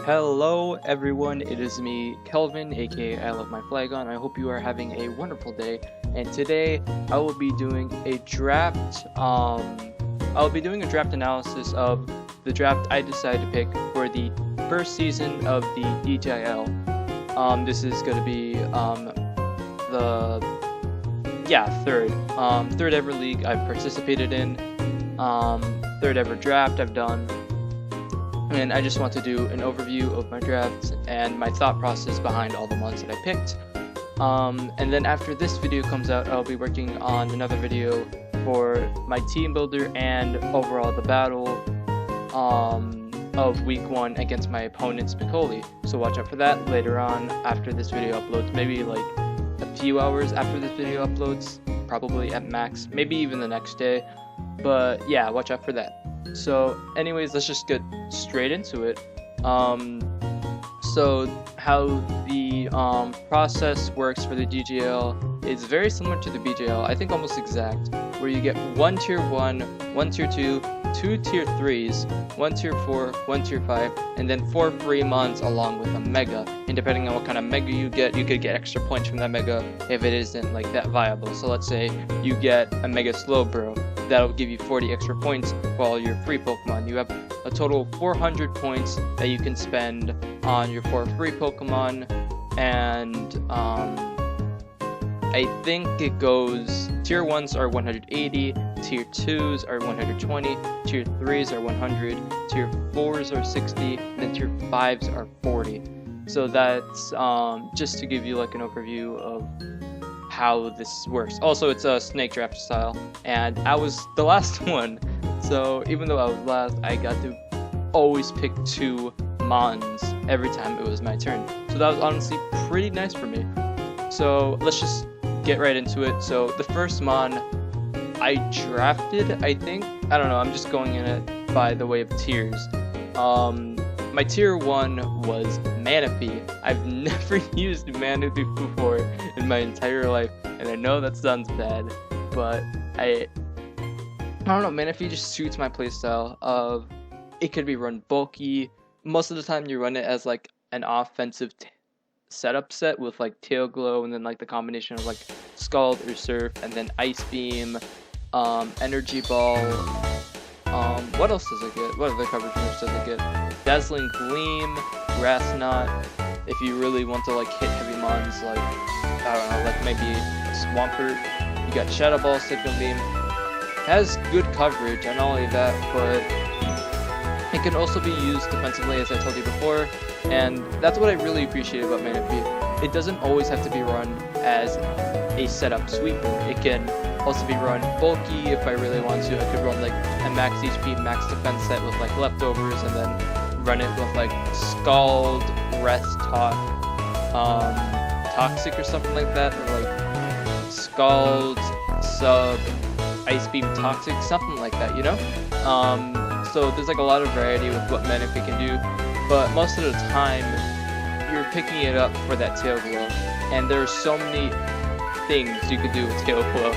Hello everyone, it is me, Kelvin, aka I Love My Flagon. I hope you are having a wonderful day, and today I will be doing a draft, analysis of the draft I decided to pick for the first season of the DJL. This is going to be, third ever league I've participated in, third ever draft I've done. And I just want to do an overview of my drafts and my thought process behind all the ones that I picked. And then after this video comes out, I'll be working on another video for my team builder and overall the battle of week 1 against my opponent Spicoli. So watch out for that later on after this video uploads, maybe like a few hours after this video uploads, probably at max, maybe even the next day. But yeah, watch out for that. So anyways, let's just get straight into it. So how the process works for the DJL is very similar to the BJL, I think almost exact, where you get 1 tier 1, 1 tier 2, 2 tier 3s, 1 tier 4, 1 tier 5, and then 4 free mons along with a mega. And depending on what kind of mega you could get extra points from that mega if it isn't like that viable. So let's say you get a mega Slowbro, that'll give you 40 extra points for all your free Pokemon. You have a total of 400 points that you can spend on your 4 free Pokemon, and I think it goes tier 1s are 180, tier 2s are 120, tier 3s are 100, tier 4s are 60, and then tier 5s are 40. So that's just to give you like an overview of how this works. Also, it's a snake draft style, and I was the last one, so even though I was last, I got to always pick 2 mons every time it was my turn. So that was honestly pretty nice for me. So let's just get right into it. So the first mon I drafted, I think, I don't know, I'm just going in it by the way of tiers. My tier 1 was Manaphy. I've never used Manaphy before in my entire life, and I know that sounds bad, but I don't know, Manaphy just suits my playstyle of it could be run bulky. Most of the time you run it as like an offensive setup set with like Tail Glow, and then like the combination of like Scald or Surf, and then Ice Beam, Energy Ball. What else does it get? What other coverage moves does it get? Dazzling Gleam, Grass Knot. If you really want to like hit heavy mons, like I don't know, like maybe Swampert. You got Shadow Ball, Signal Beam. Has good coverage, and not only that, but it can also be used defensively, as I told you before. And that's what I really appreciate about Manaphy. It doesn't always have to be run as a setup sweeper. It can also be run bulky if I really want to. I could run like a max HP, max defense set with like leftovers, and then run it with like Scald, Rest Talk, Toxic or something like that, or like Scald, Sub, Ice Beam, Toxic, something like that, you know? So there's like a lot of variety with what Manaphy can do, but most of the time you're picking it up for that Tail Glow, and there are so many things you could do with Tail Glow.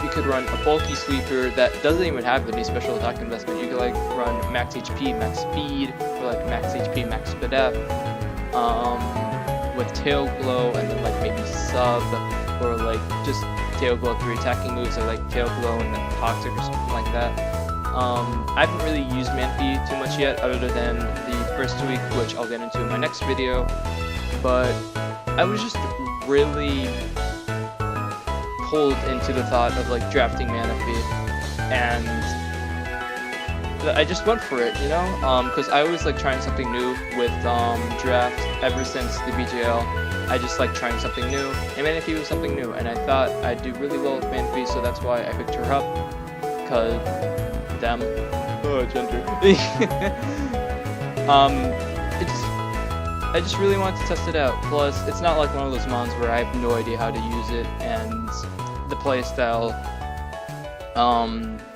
You could run a bulky sweeper that doesn't even have any special attack investment. You could like run max HP, max speed, or like max HP, max speed up, with Tail Glow, and then like maybe Sub, or like just Tail Glow 3 attacking moves, or like Tail Glow and then Toxic or something like that. I haven't really used Manaphy too much yet, other than the first week, which I'll get into in my next video, but I was just really pulled into the thought of like drafting Manaphy, and I just went for it, you know, because I always like trying something new with draft ever since the BJL. I just like trying something new, and Manaphy was something new, and I thought I'd do really well with Manaphy, so that's why I picked her up, because them. Oh, gender. I just really wanted to test it out. Plus, it's not like one of those mons where I have no idea how to use it, and the playstyle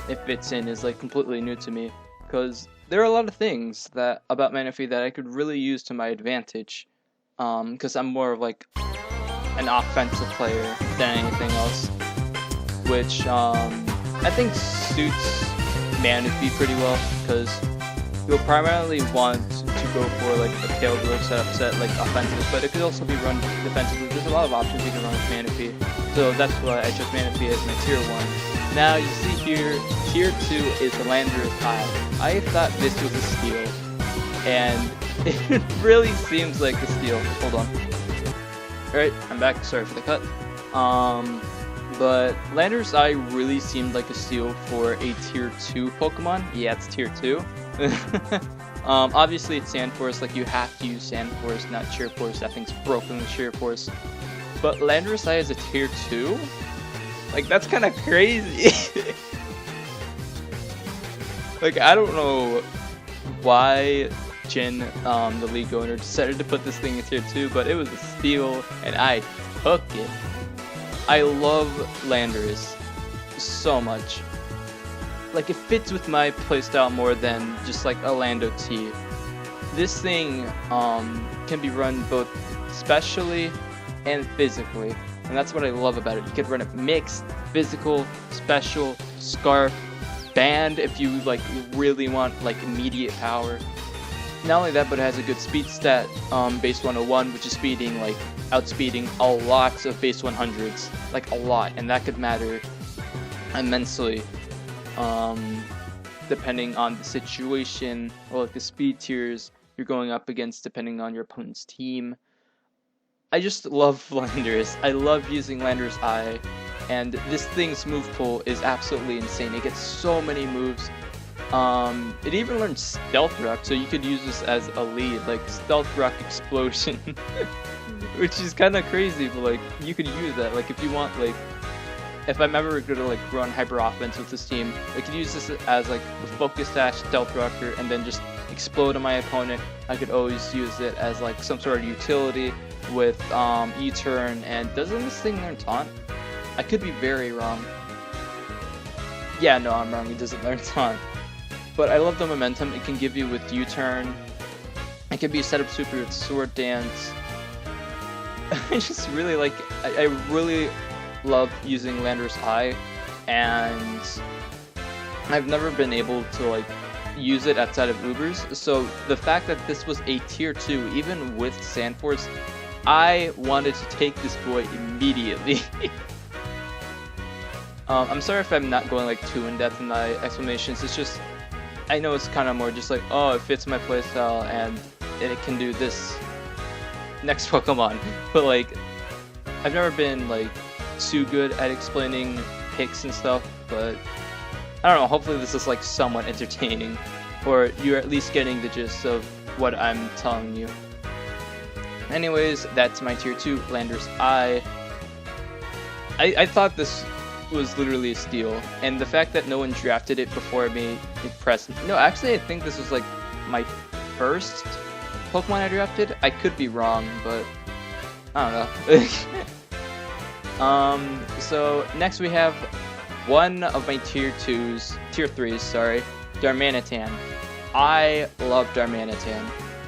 it fits in is like completely new to me. Because there are a lot of things that about Manaphy that I could really use to my advantage. Because I'm more of like an offensive player than anything else, which I think suits Manaphy pretty well, because you'll primarily want to go for like a tail glow setup set, like offensive, but it could also be run defensively. There's a lot of options you can run with Manaphy, so that's why I chose Manaphy as my tier 1. Now you see here, tier 2 is the Landorus Eye. I thought this was a steal, and it really seems like a steal. Hold on. Alright, I'm back. Sorry for the cut. But Landorus Eye really seemed like a steal for a tier 2 Pokemon. Yeah, it's tier 2. Obviously it's Sand Force, like you have to use Sand Force, not Sheer Force. That thing's broken with Sheer Force. But Landorus Eye is a tier 2? Like, that's kind of crazy. Like, I don't know why Jin, the league owner, decided to put this thing in tier 2, but it was a steal, and I took it. I love Landorus so much. Like, it fits with my playstyle more than just like a Lando T. This thing can be run both specially and physically, and that's what I love about it. You can run it mixed, physical, special, scarf, band if you like really want like immediate power. Not only that, but it has a good speed stat, base 101, which is speeding, like outspeeding a lot of base 100s, like a lot, and that could matter immensely, depending on the situation or like the speed tiers you're going up against, depending on your opponent's team. I just love Landorus. I love using Landorus Eye, and this thing's move pool is absolutely insane. It gets so many moves. It even learns Stealth Rock, so you could use this as a lead, like Stealth Rock Explosion, which is kind of crazy, but like you could use that. Like if you want, like if I'm ever gonna like run hyper offense with this team, I could use this as like the Focus Dash Stealth Rocker and then just explode on my opponent. I could always use it as like some sort of utility with U-turn. And doesn't this thing learn Taunt? I could be very wrong. Yeah, no, I'm wrong. It doesn't learn Taunt. But I love the momentum it can give you with U-turn. It can be set up super with Sword Dance. I just really like. I really love using Landorus Eye, and I've never been able to like use it outside of Ubers. So the fact that this was a tier 2, even with Sand Force, I wanted to take this boy immediately. I'm sorry if I'm not going like too in depth in my explanations. It's just I know it's kind of more just like, oh, it fits my playstyle and it can do this next Pokemon. But like, I've never been like too good at explaining picks and stuff, but I don't know, hopefully this is like somewhat entertaining, or you're at least getting the gist of what I'm telling you. Anyways, that's my tier 2 Landorus Eye. I thought this was literally a steal, and the fact that no one drafted it before me impressed me. No, actually I think this was like my first Pokemon I drafted. I could be wrong, but I don't know. So next we have one of my tier 3s, sorry, Darmanitan. I love Darmanitan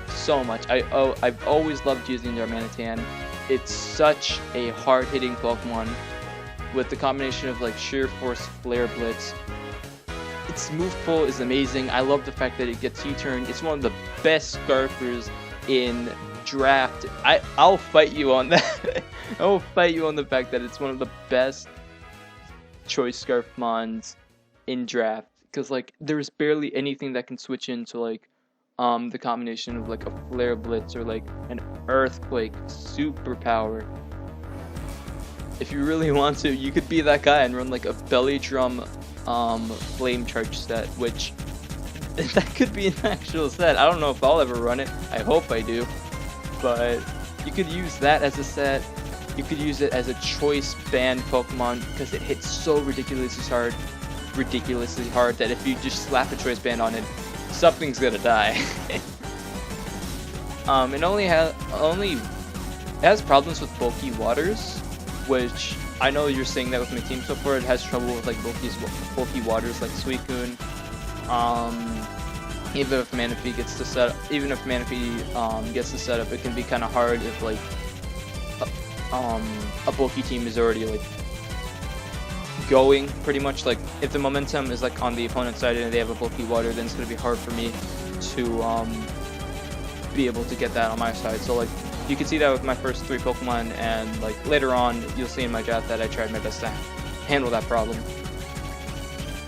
so much. I've always loved using Darmanitan. It's such a hard-hitting Pokemon with the combination of like Sheer Force, Flare Blitz. Its move pool is amazing. I love the fact that it gets U-turn. It's one of the best Scarfers in draft. I'll fight you on that. I will fight you on the fact that it's one of the best choice Scarfmons in draft, because like there's barely anything that can switch into like the combination of like a Flare Blitz or like an Earthquake superpower. If you really want to, you could be that guy and run like a Belly Drum Flame Charge set, which that could be an actual set. I don't know if I'll ever run it. I hope I do. But you could use that as a set. You could use it as a choice band Pokemon because it hits so ridiculously hard that if you just slap a choice band on it, something's gonna die. It has problems with bulky waters, which I know you're saying that with my team so far. It has trouble with like bulky waters like Suicune. Even if Manaphy gets to set up, it can be kind of hard if like a bulky team is already like going pretty much. Like if the momentum is like on the opponent's side and they have a bulky water, then it's gonna be hard for me to be able to get that on my side. So like you can see that with my first 3 Pokemon, and like later on you'll see in my draft that I tried my best to handle that problem.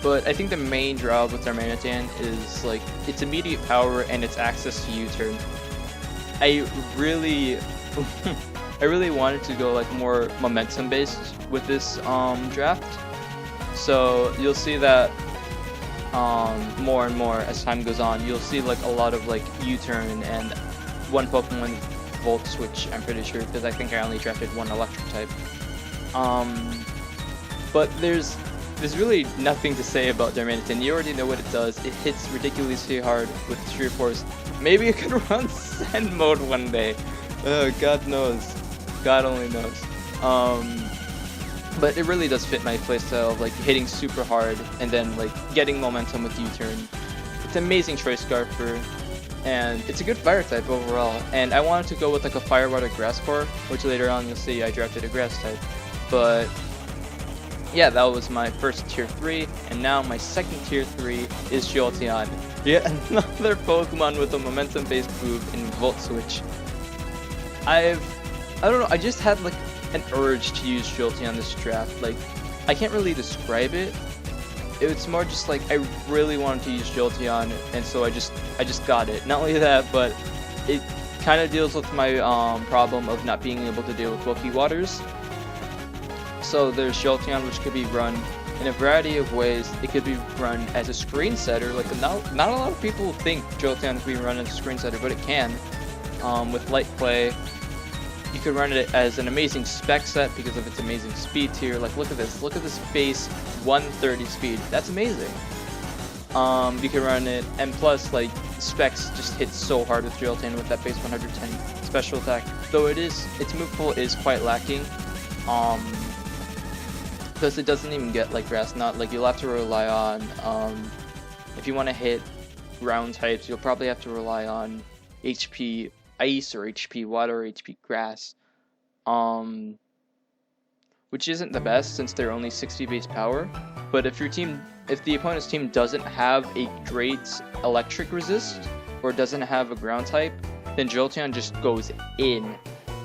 But I think the main draw with Darmanitan is like its immediate power and its access to U-turn. I really I really wanted to go like more momentum based with this draft. So you'll see that more and more as time goes on. You'll see like a lot of like U-turn and one Pokemon Volt Switch, I'm pretty sure, because I think I only drafted one electric type. But there's really nothing to say about Darmanitan. You already know what it does. It hits ridiculously hard with Sheer Force. Maybe it could run Send mode one day. God knows. God only knows. But it really does fit my playstyle of like hitting super hard and then like getting momentum with U-turn. It's an amazing choice Scarfer, and it's a good fire type overall. And I wanted to go with like a Fire Water Grass core, which later on you'll see I drafted a grass type. But yeah, that was my first tier 3, and now my second tier 3 is Jolteon. Yet another Pokemon with a momentum based move in Volt Switch. I don't know, I just had like an urge to use Jolteon this draft. Like, I can't really describe it. It's more just like I really wanted to use Jolteon, and so I just got it. Not only that, but it kind of deals with my problem of not being able to deal with bulky waters. So there's Jolteon, which could be run in a variety of ways. It could be run as a screen setter. Like not a lot of people think Jolteon can be run as a screen setter, but it can. With light play, you could run it as an amazing spec set because of its amazing speed tier. Like look at this base 130 speed. That's amazing. You can run it, and plus like specs just hit so hard with Jolteon with that base 110 special attack. Though its move pool is quite lacking. Because it doesn't even get like grass knot. Like you'll have to rely on if you want to hit ground types, you'll probably have to rely on HP ice or HP water or HP grass, which isn't the best since they're only 60 base power. But if the opponent's team doesn't have a great electric resist or doesn't have a ground type, then Jolteon just goes in.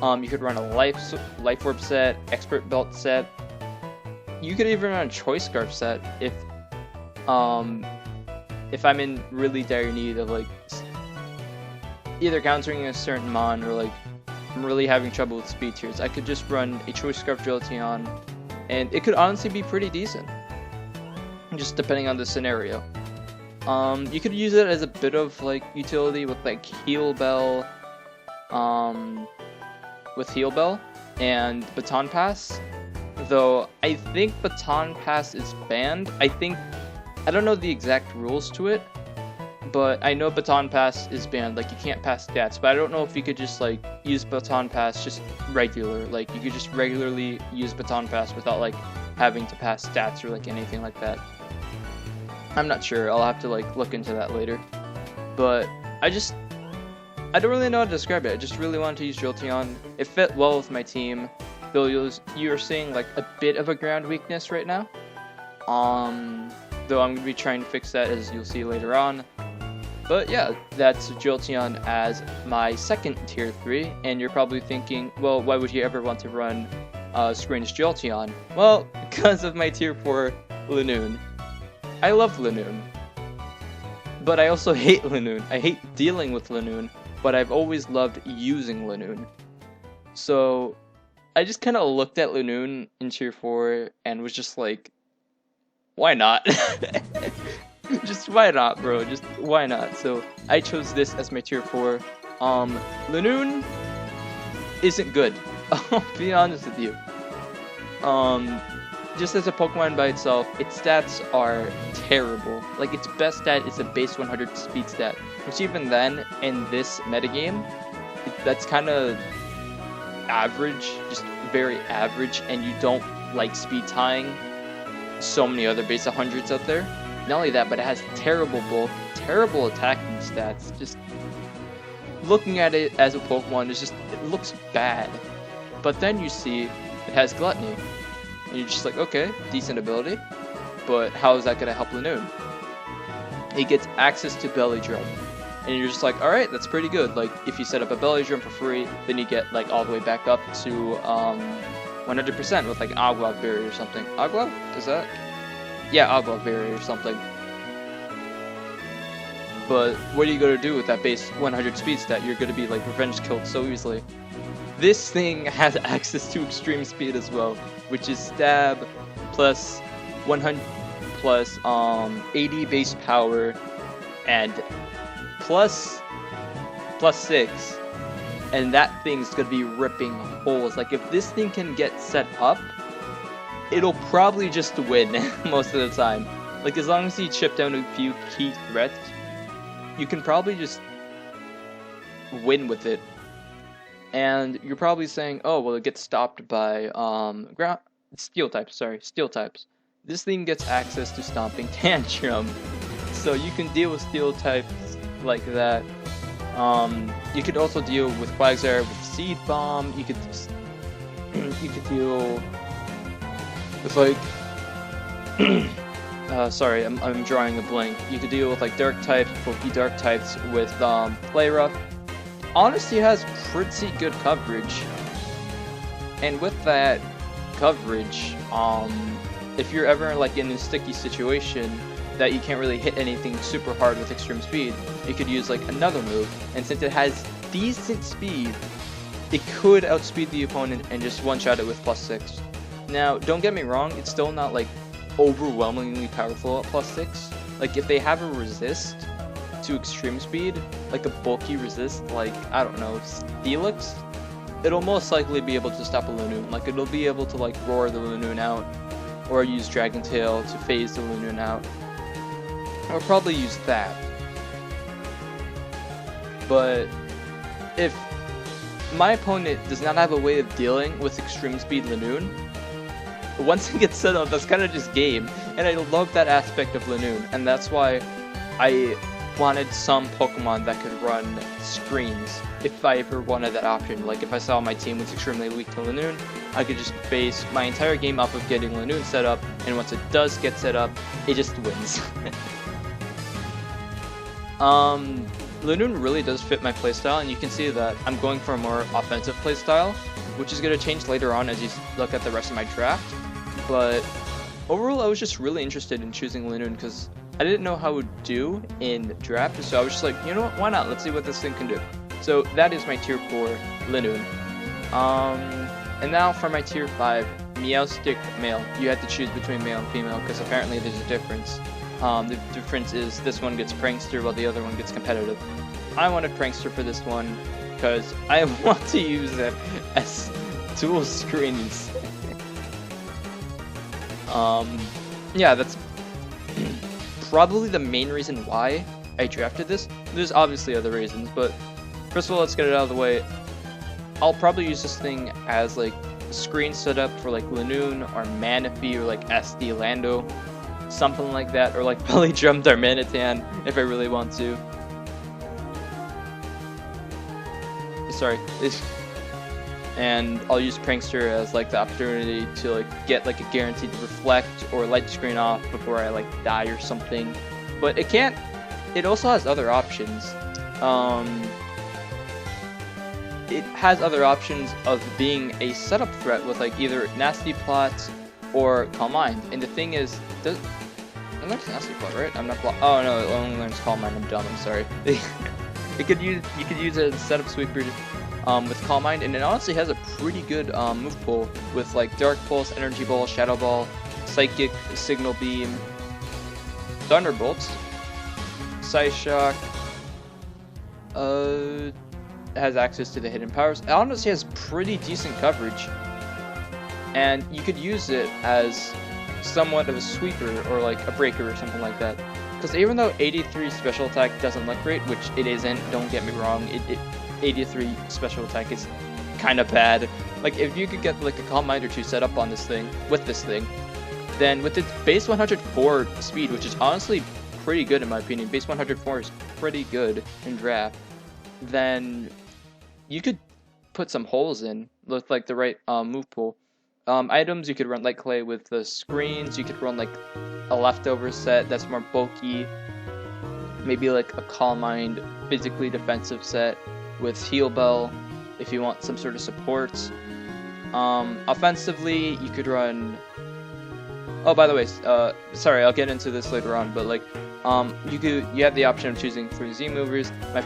You could run a Life Orb set, Expert Belt set. You could even run a Choice Scarf set if I'm in really dire need of like either countering a certain mon or like I'm really having trouble with speed tiers. I could just run a Choice Scarf Jolteon, and it could honestly be pretty decent, just depending on the scenario. You could use it as a bit of like utility with like Heal Bell, and Baton Pass. Though I think Baton Pass is banned. I don't know the exact rules to it, but I know Baton Pass is banned. Like you can't pass stats, but I don't know if you could just like use Baton Pass just regular. Like you could just regularly use Baton Pass without like having to pass stats or like anything like that. I'm not sure. I'll have to like look into that later. But I don't really know how to describe it. I just really wanted to use Jolteon. It fit well with my team. Though you're seeing like a bit of a ground weakness right now. Though I'm going to be trying to fix that, as you'll see later on. But yeah, that's Jolteon as my second tier 3. And you're probably thinking, well, why would you ever want to run Screen's Jolteon? Well, because of my tier 4 Lanoon. I love Lanoon. But I also hate Lanoon. I hate dealing with Lanoon, but I've always loved using Lanoon. So I just kind of looked at Lanoon in tier 4 and was just like, why not? Just why not, bro? Just why not? So I chose this as my tier 4. Lanoon isn't good. I'll be honest with you. Just as a Pokemon by itself, its stats are terrible. Like its best stat is a base 100 speed stat, which even then, in this metagame, that's kind of average, just very average, and you don't like speed tying so many other base 100s out there. Not only that, but it has terrible bulk, terrible attacking stats. Just looking at it as a Pokemon, it looks bad. But then you see it has Gluttony, and you're just like, okay, decent ability, but how is that going to help Lanoon? It gets access to Belly Drum. and you're just like, all right, that's pretty good. Like if you set up a belly drum for free, then you get like all the way back up to 100% with like Agua Berry or something. Agua? Is that? Yeah, Agua Berry or something. But what are you going to do with that base 100 speed stat? You're going to be like revenge killed so easily. This thing has access to extreme speed as well, which is stab plus 100 plus 80 base power and plus 6, and that thing's gonna be ripping holes. Like if this thing can get set up, it'll probably just win most of the time. Like as long as you chip down a few key threats, you can probably just win with it. And you're probably saying, oh well, it gets stopped by steel types. This thing gets access to Stomping Tantrum, so you can deal with steel types like that. You could also deal with Quagsire with Seed Bomb. You could deal with like sorry, I'm drawing a blank. You could deal with like Dark types, bulky Dark types with Play Rough. Honestly, has pretty good coverage, and with that coverage, if you're ever like in a sticky situation that you can't really hit anything super hard with extreme speed, you could use like another move, and since it has decent speed, it could outspeed the opponent and just one-shot it with +6. Now, don't get me wrong, it's still not like overwhelmingly powerful at +6. Like if they have a resist to extreme speed, like a bulky resist, like I don't know, Felix, it'll most likely be able to stop a Lanoon. Like it'll be able to like roar the Lanoon out, or use Dragon Tail to phase the Lanoon out. I'll probably use that. But if my opponent does not have a way of dealing with extreme speed Lanoon, once it gets set up, that's kind of just game. And I love that aspect of Lanoon, and that's why I wanted some Pokemon that could run screens if I ever wanted that option. Like if I saw my team was extremely weak to Lanoon, I could just base my entire game off of getting Lanoon set up, and once it does get set up, it just wins. Lanoon really does fit my playstyle, and you can see that I'm going for a more offensive playstyle, which is going to change later on as you look at the rest of my draft. But overall, I was just really interested in choosing Lanoon because I didn't know how it would do in draft, so I was just like, you know what, why not? Let's see what this thing can do. So that is my tier 4 Lanoon. And now for my tier 5 Meowstic male. You have to choose between male and female because apparently there's a difference. The difference is this one gets Prankster while the other one gets competitive. I wanted Prankster for this one because I want to use it as tool screens. Yeah, that's probably the main reason why I drafted this. There's obviously other reasons, but first of all, let's get it out of the way. I'll probably use this thing as like screen setup for like Lanoon or Manaphy or like SD Lando, something like that, or like Belly Drum Darmanitan if I really want to. Sorry. And I'll use Prankster as like the opportunity to like get like a guaranteed reflect or light screen off before I like die or something. But it can't. It also has other options. It has other options of being a setup threat with like either Nasty Plots or Calm Mind. And the thing is, it learns Nasty Plot, right? I'm not. Oh no, it only learns Calm Mind. I'm dumb. I'm sorry. You could use it as a setup sweeper with Calm Mind, and it honestly has a pretty good move pool with like Dark Pulse, Energy Ball, Shadow Ball, Psychic, Signal Beam, Thunderbolts, Psyshock. Has access to the hidden powers. It honestly has pretty decent coverage, and you could use it as somewhat of a sweeper or like a breaker or something like that. Because even though 83 special attack doesn't look great, which it isn't, don't get me wrong, 83 special attack is kind of bad. Like if you could get like a Calm Mind or two set up on this thing, then with its base 104 speed, which is honestly pretty good in my opinion, base 104 is pretty good in draft, then you could put some holes in with like the right move pool. Items, you could run Light Clay with the screens, you could run like a leftover set that's more bulky. maybe like a Calm Mind physically defensive set with Heal Bell if you want some sort of support. Offensively, you could run. Oh, by the way, sorry, I'll get into this later on, but like, you have the option of choosing 3 Z movers. My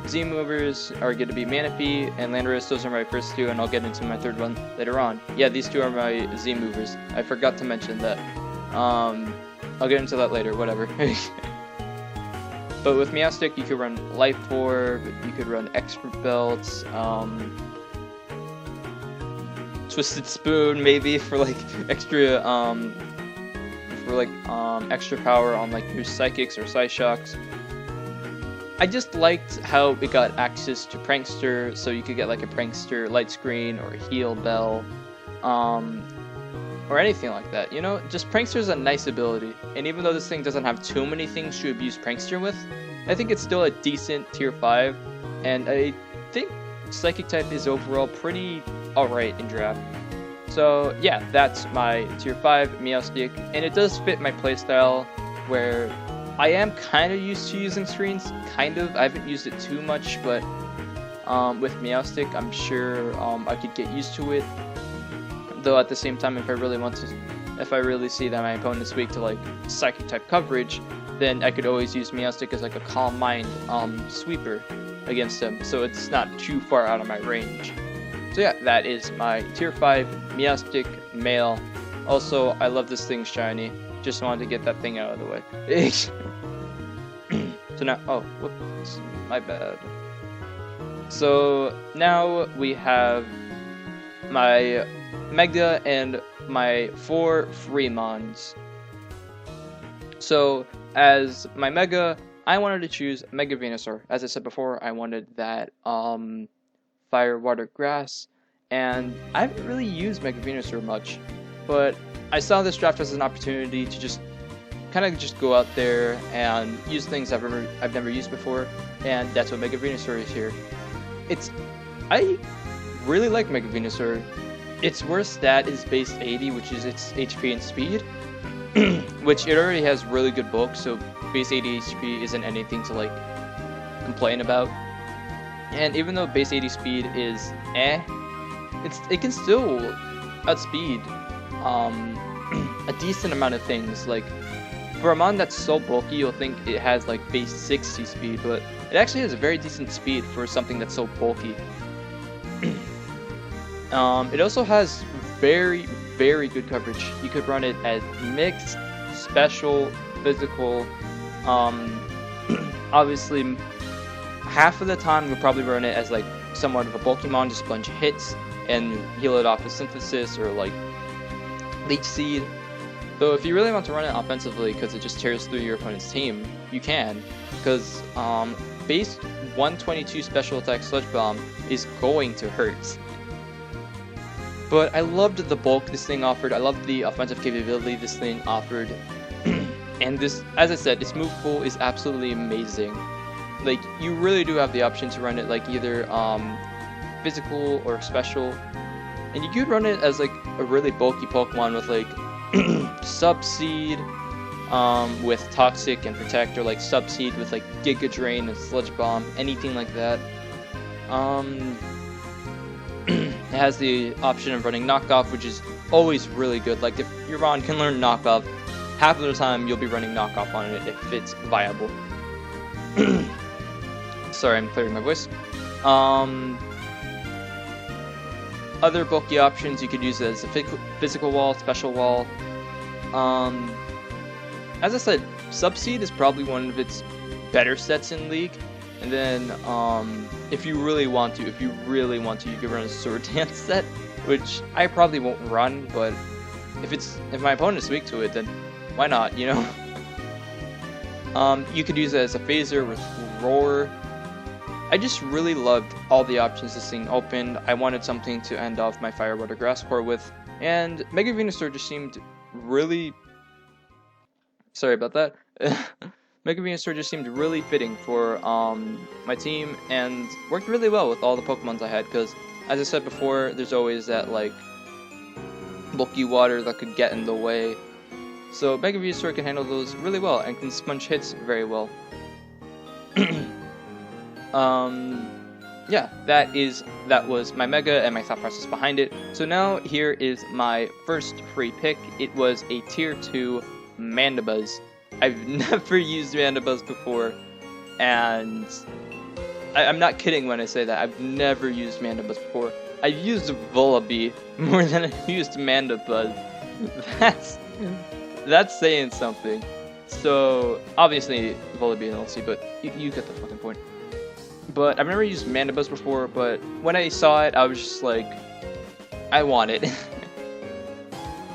Z movers are going to be Manaphy and Landorus. Those are my first 2, and I'll get into my 3rd one later on. Yeah, these 2 are my Z movers. I forgot to mention that. I'll get into that later, whatever. But with Meowstic, you could run Life Orb, you could run Expert Belts, Twisted Spoon maybe for like extra extra power on like your Psychics or Psyshocks. I just liked how it got access to Prankster, so you could get like a Prankster Light Screen or a Heal Bell, or anything like that. You know, just Prankster is a nice ability, and even though this thing doesn't have too many things to abuse Prankster with, I think it's still a decent tier 5, and I think Psychic type is overall pretty alright in draft. So yeah, that's my tier 5 Meowstic, and it does fit my playstyle where I am kind of used to using screens, kind of. I haven't used it too much, but with Meowstic, I'm sure I could get used to it. Though at the same time, if I really see that my opponent's weak to like Psychic type coverage, then I could always use Meowstic as like a Calm Mind sweeper against him, so it's not too far out of my range. So yeah, that is my tier 5 Meowstic male. Also, I love this thing shiny. Just wanted to get that thing out of the way. So now, oh, whoops, my bad. So now we have my Mega and my 4 Freemons. So as my Mega, I wanted to choose Mega Venusaur. As I said before, I wanted that Fire, Water, Grass, and I haven't really used Mega Venusaur much, but I saw this draft as an opportunity to just kind of just go out there and use things I've never used before, and that's what Mega Venusaur is here. I really like Mega Venusaur. Its worst stat is base 80, which is its HP and speed, which it already has really good bulk, so base 80 HP isn't anything to like complain about. And even though base 80 speed is it can still outspeed a decent amount of things. Like for a mon that's so bulky, you'll think it has like base 60 speed, but it actually has a very decent speed for something that's so bulky. It also has very, very good coverage. You could run it as mixed, special, physical. Obviously, half of the time you'll probably run it as like somewhat of a Pokemon, just bunch of hits and heal it off with Synthesis or like Leech Seed. Though if you really want to run it offensively because it just tears through your opponent's team, you can, because base 122 special attack Sludge Bomb is going to hurt. But I loved the bulk this thing offered, I loved the offensive capability this thing offered, and this, as I said, its move pool is absolutely amazing. Like, you really do have the option to run it like either physical or special, and you could run it as like a really bulky Pokemon with like Subseed with Toxic and Protect, or like Subseed with like Giga Drain and Sludge Bomb, anything like that. It has the option of running Knockoff, which is always really good. Like if your Ron can learn Knockoff, half of the time you'll be running Knockoff on it if it's viable. Sorry, I'm clearing my voice. Other bulky options you could use as a physical wall, special wall. As I said, Subseed is probably one of its better sets in League. And then, if you really want to, you could run a Sword Dance set, which I probably won't run, but if my opponent's weak to it, then why not, you know? You could use it as a phaser with Roar. I just really loved all the options this thing opened. I wanted something to end off my Fire, Water, Grass core with, and Mega Venusaur just seemed really... Sorry about that. Mega Venusaur just seemed really fitting for my team, and worked really well with all the Pokemons I had, because, as I said before, there's always that, like, bulky water that could get in the way. So Mega Venusaur can handle those really well, and can sponge hits very well. Yeah, that was my mega and my thought process behind it. So now here is my first free pick. It was a tier 2 Mandibuzz. I've never used Mandibuzz before, and I'm not kidding when I say that. I've never used Mandibuzz before. I've used Vullaby more than I've used Mandibuzz. That's saying something. So obviously Vullaby and LC, but you get the fucking point. But I've never used Mandibuzz before, but when I saw it, I was just like, I want it.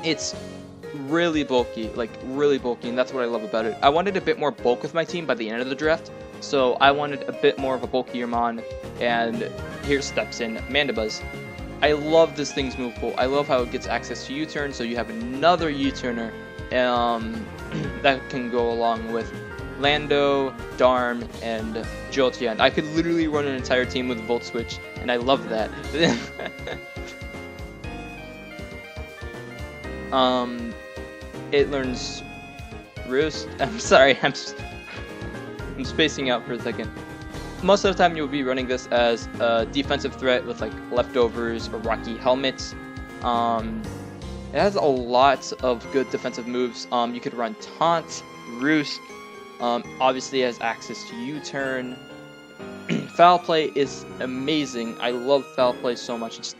It's really bulky, and that's what I love about it. I wanted a bit more bulk with my team by the end of the draft, so I wanted a bit more of a bulkier mon, and here steps in Mandibuzz. I love this thing's move pool. I love how it gets access to U-turn, so you have another U-turner that can go along with Lando, Darm, and Jolteon. I could literally run an entire team with Volt Switch, and I love that. It learns Roost. I'm sorry, I'm spacing out for a second. Most of the time you'll be running this as a defensive threat with like leftovers or rocky helmets. It has a lot of good defensive moves. You could run Taunt, Roost. Obviously it has access to U-turn. Foul Play is amazing. I love Foul Play so much. It's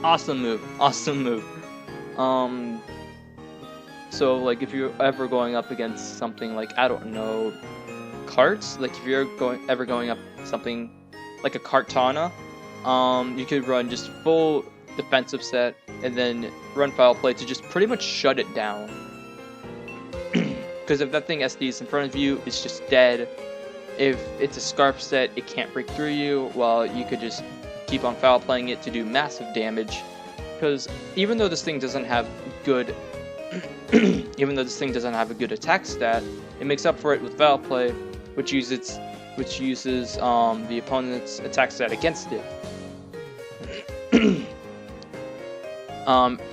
awesome move. Awesome move. So like if you're ever going up against something like, I don't know, carts, like if you're ever going up something like a Kartana, you could run just full defensive set and then run Foul Play to just pretty much shut it down. Because if that thing SDs in front of you, it's just dead. If it's a Scarf set, it can't break through you, while you could just keep on Foul Playing it to do massive damage. Because even though this thing doesn't have good a good attack stat, it makes up for it with Foul Play, which uses the opponent's attack stat against it.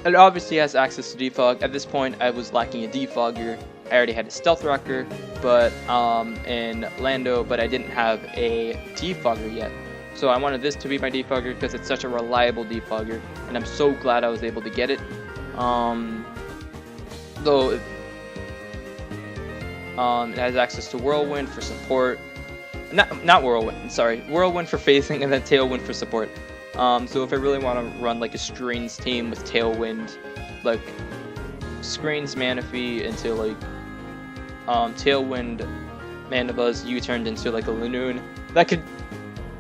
It obviously has access to Defog. At this point, I was lacking a Defogger. I already had a Stealth Rocker, but in Lando, but I didn't have a Defogger yet. So I wanted this to be my Defogger because it's such a reliable Defogger, and I'm so glad I was able to get it. Though it has access to Whirlwind for support. Not Whirlwind, sorry. Whirlwind for phasing and then Tailwind for support. So if I really want to run like a Screens team with Tailwind, like Screens Manaphy into like Tailwind Mandibuzz U-turned into like a Lanoon, that could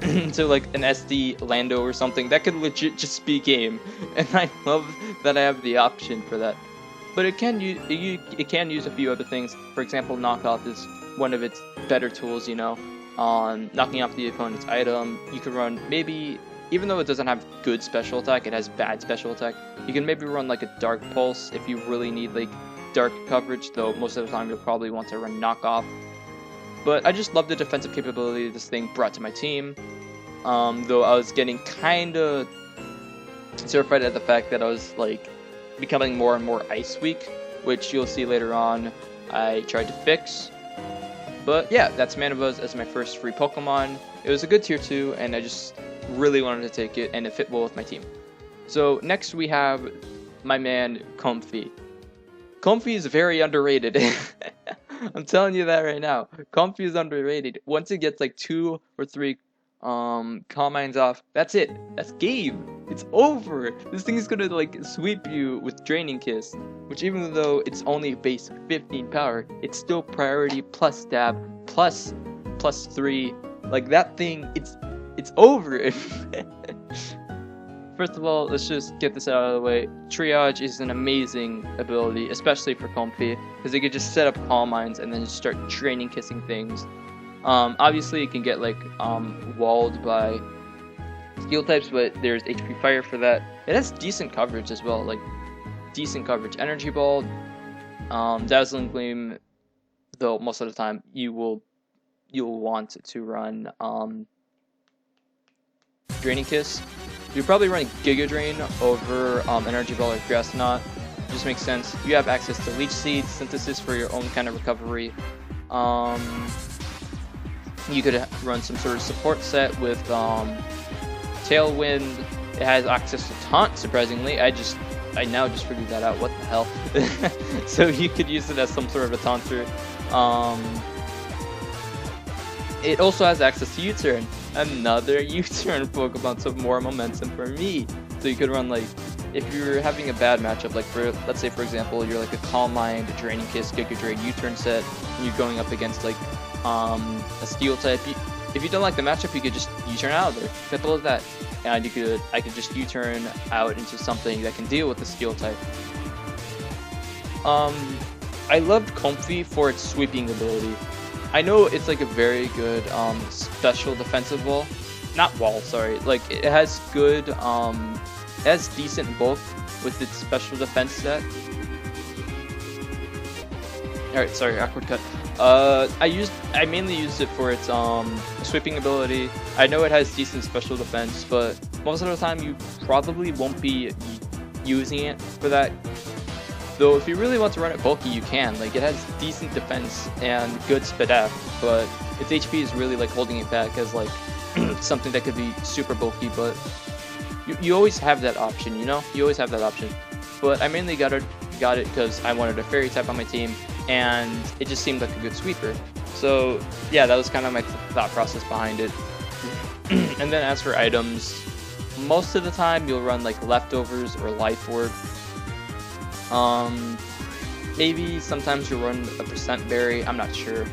into like an SD Lando or something, that could legit just be game, and I love that I have the option for that. But it can use a few other things. For example, Knockoff is one of its better tools, you know, on knocking off the opponent's item. You could run maybe, even though it doesn't have good special attack, it has bad special attack. You can maybe run like a Dark Pulse if you really need like dark coverage, though most of the time you'll probably want to run Knockoff. But I just love the defensive capability this thing brought to my team. Though I was getting kinda terrified at the fact that I was like becoming more and more Ice Weak, which you'll see later on I tried to fix. But yeah, that's Mandibuzz as my first free Pokemon. It was a good tier 2, and I just really wanted to take it, and it fit well with my team. So next we have my man Comfey. Comfey is very underrated. I'm telling you that right now. Comfey is underrated. Once it gets like 2 or 3 Calm Minds off, that's it. That's game. It's over. This thing is gonna like sweep you with Draining Kiss, which even though it's only base 15 power, it's still priority plus stab plus 3. Like that thing, it's over. First of all, let's just get this out of the way. Triage is an amazing ability, especially for Comfey, because it could just set up Calm Minds and then just start Draining Kissing things. Obviously it can get like walled by Steel types, but there's HP Fire for that. It has decent coverage as well, like decent coverage. Energy Ball, Dazzling Gleam, though most of the time you'll want to run Draining Kiss. You're probably running Giga Drain over Energy Ball or Grass Knot. Just makes sense. You have access to Leech Seed, Synthesis for your own kind of recovery. You could run some sort of support set with Tailwind. It has access to Taunt, surprisingly. I now just figured that out. What the hell? So you could use it as some sort of a taunter. It also has access to U-turn. Another U-turn Pokemon, so more momentum for me. So you could run, like, if you're having a bad matchup, like let's say for example you're like a Calm Mind, a Draining Kiss, Giga Drain U-turn set, and you're going up against like a Steel type. If you don't like the matchup, you could just U-turn out of there. Simple as that. And I could just U-turn out into something that can deal with the Steel type. I loved Comfy for its sweeping ability. I know it's like a very good special defensive wall. Not wall, sorry. Like it has good it has decent bulk with its special defense set. Alright, sorry, awkward cut. I mainly used it for its sweeping ability. I know it has decent special defense, but most of the time you probably won't be using it for that. Though if you really want to run it bulky, you can. Like it has decent defense and good SpDef, but its HP is really like holding it back as like something that could be super bulky. But you always have that option, you know. You always have that option. But I mainly got it because I wanted a Fairy type on my team, and it just seemed like a good sweeper. So yeah, that was kind of my thought process behind it. And then as for items, most of the time you'll run like Leftovers or Life Orb. Maybe sometimes you'll run a Percent Berry, I'm not sure.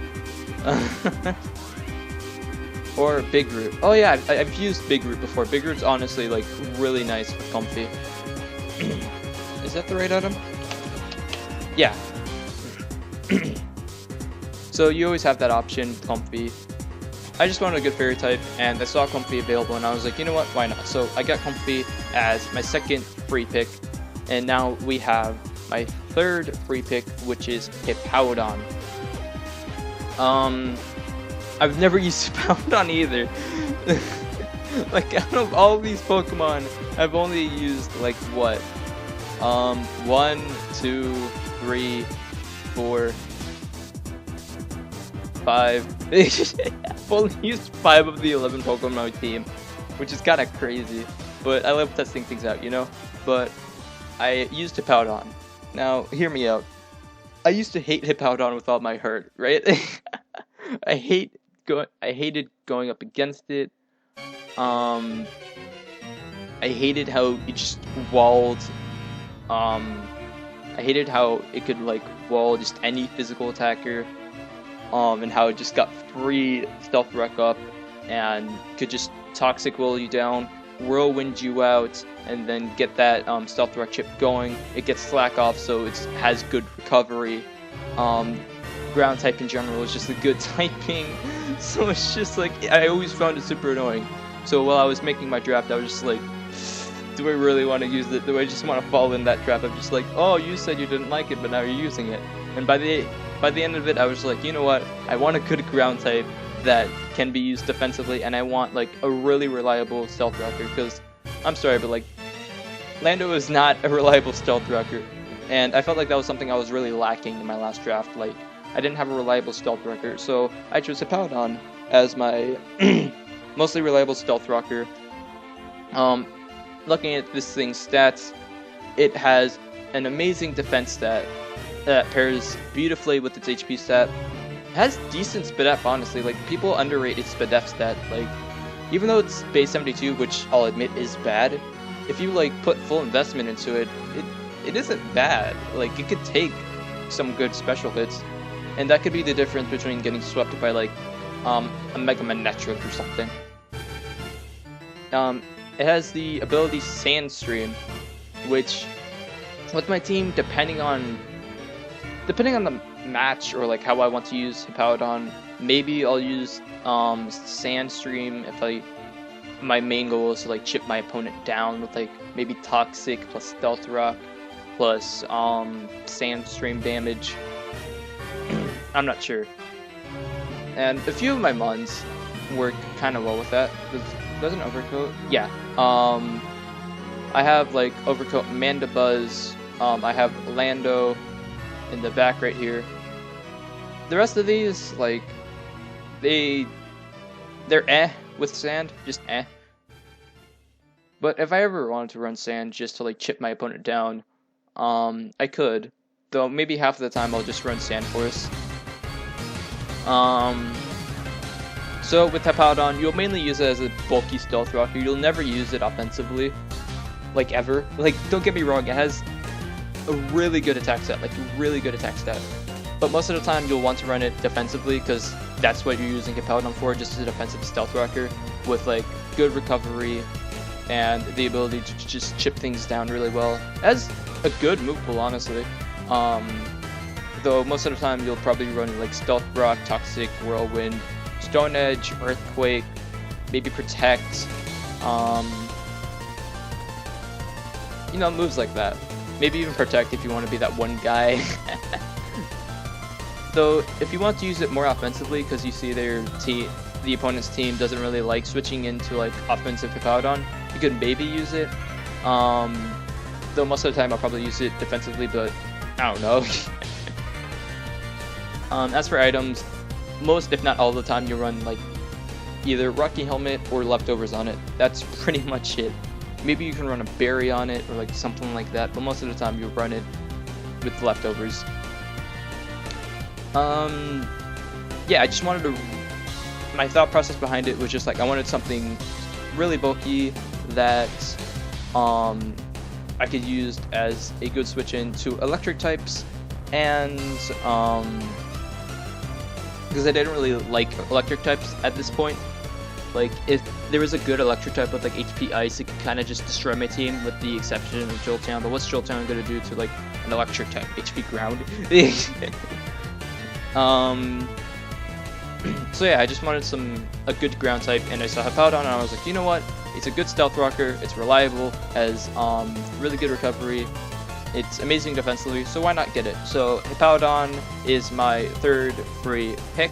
Or Big Root. Oh yeah, I've used Big Root before. Big Root's honestly like really nice with Comfy. Is that the right item? Yeah. So you always have that option, Comfy. I just wanted a good Fairy type, and I saw Comfy available, and I was like, you know what, why not? So I got Comfy as my second free pick, and now we have my third free pick, which is Hippowdon. I've never used Hippowdon either. Like, out of all these Pokemon, I've only used, like, what? 1, 2, 3, 4, 5. I've only used 5 of the 11 Pokemon on my team, which is kind of crazy. But I love testing things out, you know? But I used Hippowdon. Now, hear me out. I used to hate Hippowdon with all my heart, right? I hated going up against it. I hated how it just walled. I hated how it could like wall just any physical attacker. And how it just got free Stealth Rock up and could just Toxic Will you down, Whirlwind you out, and then get that Stealth Rock chip going. It gets Slack off, so it has good recovery. Ground type in general is just a good typing, so it's just like, I always found it super annoying. So while I was making my draft, I was just like, do I really want to use it? Do I just want to fall in that trap? I'm just like, oh, you said you didn't like it, but now you're using it. And by the end of it, I was like, you know what? I want a good ground type that can be used defensively, and I want like a really reliable Stealth Rocker, because I'm sorry, but like Lando is not a reliable Stealth Rocker, and I felt like that was something I was really lacking in my last draft. Like, I didn't have a reliable Stealth Rocker, so I chose Hippowdon as my mostly reliable Stealth Rocker. Looking at this thing's stats, it has an amazing defense stat that pairs beautifully with its HP stat. It has decent SpDef, honestly. Like, people underrate its SpDef stat. Like, even though it's base 72, which I'll admit is bad, if you like put full investment into it, it isn't bad. Like, it could take some good special hits, and that could be the difference between getting swept by like a Mega Manectric or something. It has the ability Sandstream, which with my team, depending on the match or like how I want to use Hippowdon, maybe I'll use Sandstream if my main goal is to like chip my opponent down with like maybe Toxic plus Stealth Rock plus Sandstream damage. I'm not sure. And a few of my mons work kind of well with that. Doesn't Overcoat? Yeah. I have like Overcoat, Mandibuzz. I have Lando in the back right here. The rest of these, like, they They're with sand, just But if I ever wanted to run sand just to like chip my opponent down, I could. Though maybe half of the time I'll just run sand force. So with Hippowdon, you'll mainly use it as a bulky stealth rocker. You'll never use it offensively, like ever. Like, don't get me wrong, it has a really good attack stat, like a really good attack stat. But most of the time you'll want to run it defensively because that's what you're using Hippowdon for, just as a defensive stealth rocker with like good recovery and the ability to just chip things down really well. It has a good move pool, honestly. Though most of the time you'll probably run like Stealth Rock, Toxic, Whirlwind, Stone Edge, Earthquake, maybe Protect, you know, moves like that. Maybe even Protect if you want to be that one guy. Though, if you want to use it more offensively, because you see the opponent's team doesn't really like switching into like offensive Hippowdon, you could maybe use it. Though most of the time I'll probably use it defensively, but I don't know. As for items, most if not all the time you run like either Rocky Helmet or Leftovers on it. That's pretty much it. Maybe you can run a berry on it or like something like that, but most of the time you run it with Leftovers. Yeah, I just wanted to. My thought process behind it was just like I wanted something really bulky that I could use as a good switch in to electric types, and because I didn't really like electric types at this point. Like, if there was a good electric type with like HP Ice, it could kind of just destroy my team, with the exception of Jolteon. But what's Jolteon gonna do to like an electric type? HP Ground. So yeah, I just wanted a good ground type, and I saw Hippowdon, and I was like, you know what? It's a good stealth rocker. It's reliable, has really good recovery. It's amazing defensively, so why not get it? So Hippowdon is my third free pick,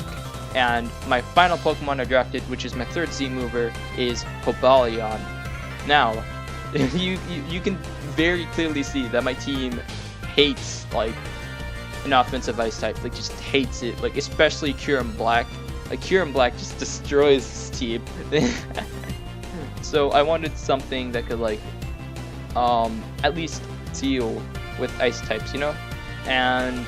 and my final Pokemon I drafted, which is my third Z mover, is Cobalion. Now, you can very clearly see that my team hates like an offensive ice type, like just hates it, like especially Kyurem Black. Like Kyurem Black just destroys this team. So I wanted something that could like at least deal with ice types, you know? And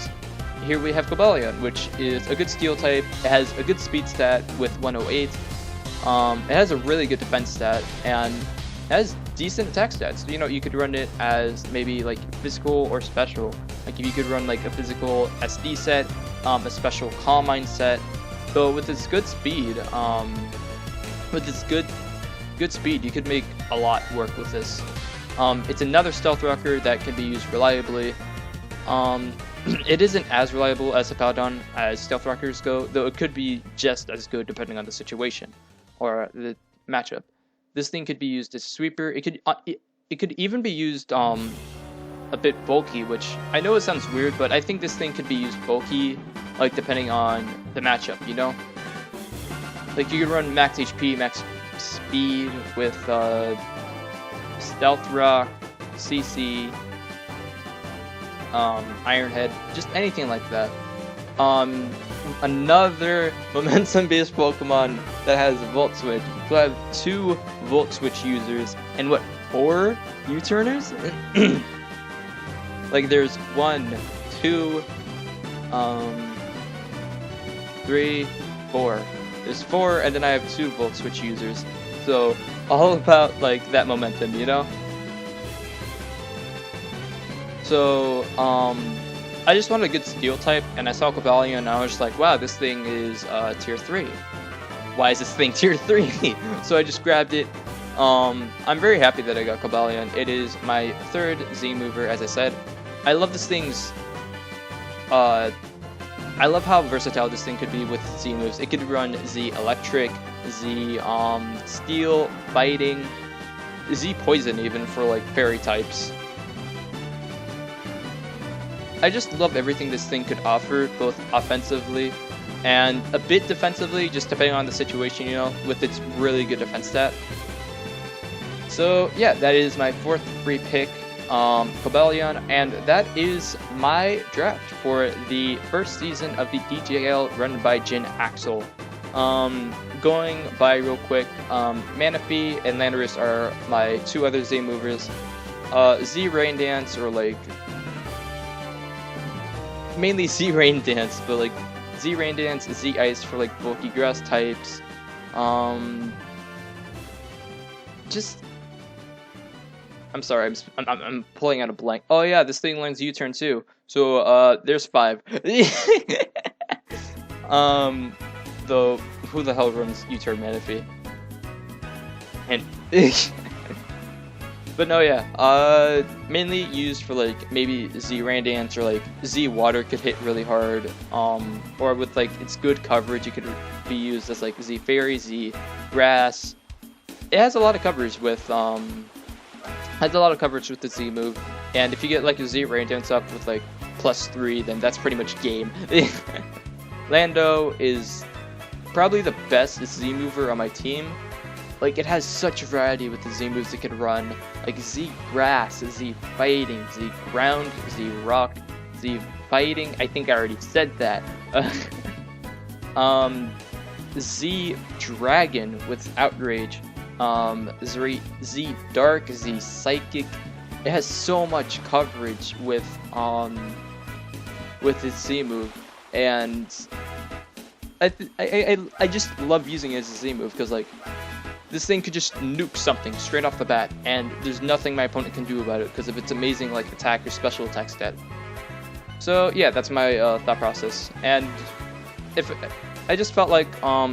here we have Cobalion, which is a good steel type. It has a good speed stat with 108. It has a really good defense stat, and it has decent attack stats. You know, you could run it as maybe like physical or special. Like if you could run like a physical SD set, a special Calm Mind set. So with its good speed, you could make a lot work with this. It's another stealth rocker that can be used reliably. It isn't as reliable as Hippowdon as stealth rockers go, though it could be just as good depending on the situation or the matchup. This thing could be used as a sweeper. It could even be used a bit bulky, which I know it sounds weird, but I think this thing could be used bulky, like depending on the matchup, you know? Like you could run max HP, max speed with Stealth Rock, CC, Iron Head, just anything like that. Another momentum-based Pokemon that has Volt Switch. So I have 2 Volt Switch users and what, 4 U-turners? Like there's 1, 2, 3, 4. There's 4, and then I have 2 Volt Switch users. So all about like that momentum, you know? So I just wanted a good steel type, and I saw Cobalion, and I was just like, wow, this thing is tier 3. Why is this thing tier 3? So I just grabbed it. I'm very happy that I got Cobalion. It is my third Z mover, as I said. I love this thing's I love how versatile this thing could be with Z moves. It could run Z Electric, Z Steel, Fighting, Z Poison even for like fairy types. I just love everything this thing could offer, both offensively and a bit defensively, just depending on the situation, you know, with its really good defense stat. So yeah, that is my 4th free pick, Cobalion, and that is my draft for the first season of the DJL run by Jin Axel. going by real quick, Manaphy and Landorus are my 2 other Z movers. Z Rain Dance, or like mainly Z Rain Dance, but like Z Rain Dance, Z Ice for like bulky grass types. I'm sorry, I'm pulling out a blank. Oh yeah, this thing learns U-turn too. So there's 5. Though who the hell runs U-turn Manaphy? And but no, yeah. Mainly used for like maybe Z Rain Dance, or like Z Water could hit really hard. Or with like its good coverage, it could be used as like Z Fairy, Z Grass. It has a lot of coverage with the Z move, and if you get like a Z Rain Dance up with like +3, then that's pretty much game. Lando is probably the best Z mover on my team. Like, it has such variety with the Z moves it can run, like Z Grass, Z Fighting, Z Ground, Z Rock, Z Fighting. I think I already said that. Z Dragon with Outrage. Z Dark, Z Psychic. It has so much coverage with its Z move, and I just love using it as a Z move, because like this thing could just nuke something straight off the bat, and there's nothing my opponent can do about it because of its amazing like attack or special attack stat. So yeah, that's my thought process, and if I just felt like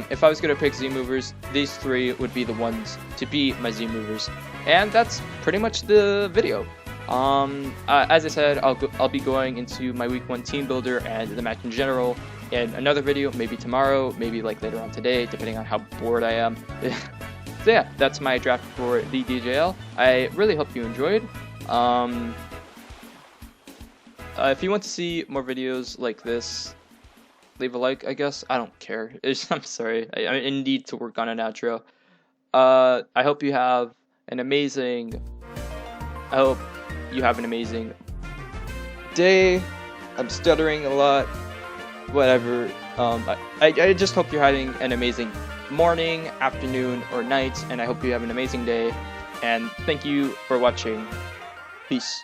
if I was gonna pick Z movers, these 3 would be the ones to be my Z movers, and that's pretty much the video. As I said, I'll be going into my week 1 team builder and the match in general in another video, maybe tomorrow, maybe like later on today, depending on how bored I am. So yeah, that's my draft for the DJL. I really hope you enjoyed. If you want to see more videos like this, leave a like, I guess. I don't care. I'm sorry. I need to work on an outro. I hope you have an amazing day. I'm stuttering a lot. Whatever. I just hope you're having an amazing morning, afternoon, or night, and I hope you have an amazing day. And thank you for watching. Peace.